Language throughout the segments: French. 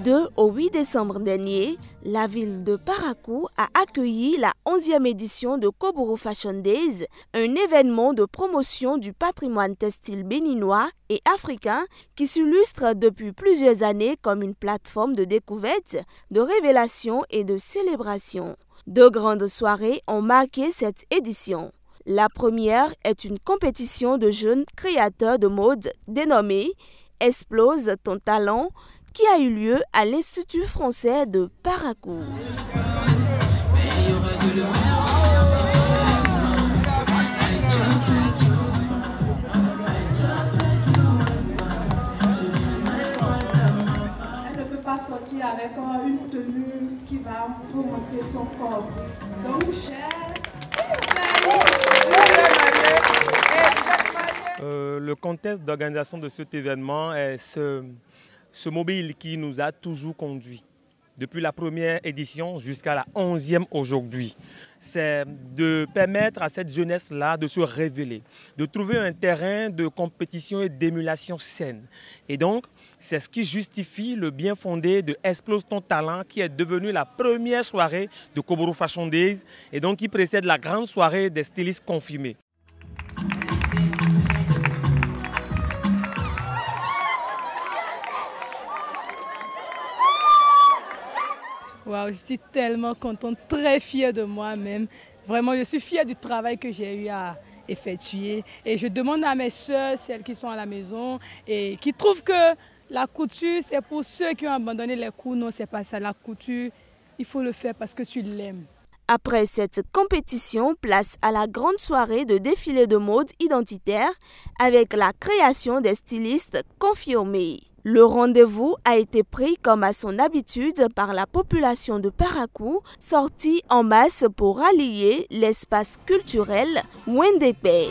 2 au 8 décembre dernier, la ville de Parakou a accueilli la 11e édition de Koburu Fashion Days, un événement de promotion du patrimoine textile béninois et africain qui s'illustre depuis plusieurs années comme une plateforme de découverte, de révélation et de célébration. Deux grandes soirées ont marqué cette édition. La première est une compétition de jeunes créateurs de mode dénommée « Explose ton talent » qui a eu lieu à l'Institut français de Parakou. Elle ne peut pas sortir avec une tenue qui va remonter son corps. Donc, le contexte d'organisation de cet événement est ce mobile qui nous a toujours conduits depuis la première édition jusqu'à la 11e aujourd'hui. C'est de permettre à cette jeunesse-là de se révéler, de trouver un terrain de compétition et d'émulation saine. Et donc, c'est ce qui justifie le bien fondé de Explose ton talent qui est devenu la première soirée de Koburu Fashion Days et donc qui précède la grande soirée des stylistes confirmés. Wow, je suis tellement contente, très fière de moi-même. Vraiment, je suis fière du travail que j'ai eu à effectuer. Et je demande à mes soeurs, celles qui sont à la maison, et qui trouvent que la couture, c'est pour ceux qui ont abandonné les cours. Non, c'est pas ça. La couture, il faut le faire parce que tu l'aimes. Après cette compétition, place à la grande soirée de défilé de mode identitaire avec la création des stylistes confirmés. Le rendez-vous a été pris comme à son habitude par la population de Parakou, sortie en masse pour rallier l'espace culturel Wendekbe.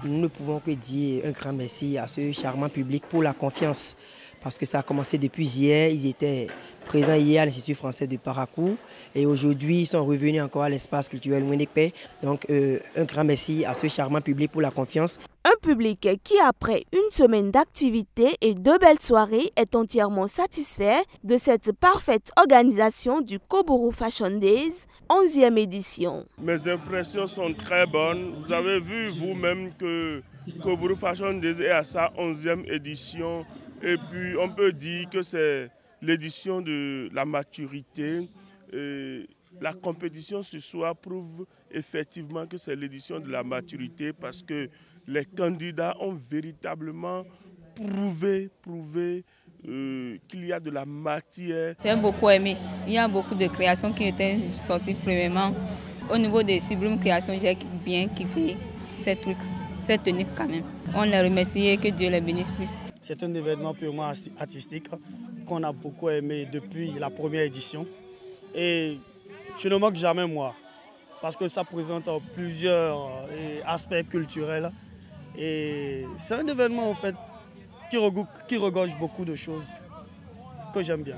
Nous ne pouvons que dire un grand merci à ce charmant public pour la confiance. Parce que ça a commencé depuis hier, ils étaient présents hier à l'Institut français de Parakou et aujourd'hui ils sont revenus encore à l'espace culturel Wendekbe. Donc un grand merci à ce charmant public pour la confiance. Un public qui, après une semaine d'activité et deux belles soirées, est entièrement satisfait de cette parfaite organisation du Koburu Fashion Days, 11e édition. Mes impressions sont très bonnes. Vous avez vu vous-même que Koburu Fashion Days est à sa 11e édition. Et puis on peut dire que c'est l'édition de la maturité. Et la compétition ce soir prouve effectivement que c'est l'édition de la maturité parce que les candidats ont véritablement prouvé qu'il y a de la matière. J'ai beaucoup aimé. Il y a beaucoup de créations qui étaient sorties premièrement. Au niveau des sublimes créations, j'ai bien kiffé ces trucs, ces tenues quand même. On les remercie et que Dieu les bénisse plus. C'est un événement purement artistique qu'on a beaucoup aimé depuis la première édition. Et je ne manque jamais moi, parce que ça présente plusieurs aspects culturels. Et c'est un événement en fait qui regorge beaucoup de choses que j'aime bien.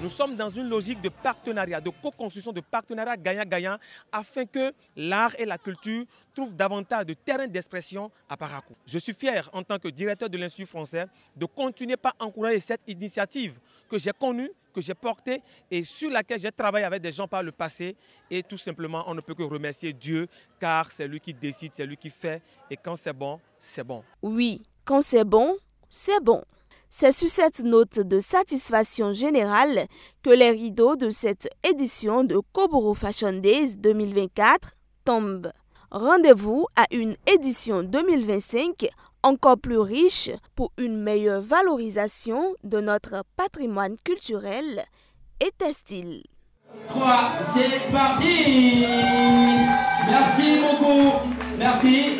Nous sommes dans une logique de partenariat, de co-construction, de partenariat gagnant-gagnant afin que l'art et la culture trouvent davantage de terrain d'expression à Parakou. Je suis fier en tant que directeur de l'Institut français de continuer par encourager cette initiative que j'ai connue, que j'ai portée et sur laquelle j'ai travaillé avec des gens par le passé. Et tout simplement, on ne peut que remercier Dieu car c'est lui qui décide, c'est lui qui fait. Et quand c'est bon, c'est bon. Oui, quand c'est bon, c'est bon. C'est sur cette note de satisfaction générale que les rideaux de cette édition de Koburu Fashion Days 2024 tombent. Rendez-vous à une édition 2025 encore plus riche pour une meilleure valorisation de notre patrimoine culturel et textile. 3, c'est parti! Merci beaucoup. Merci.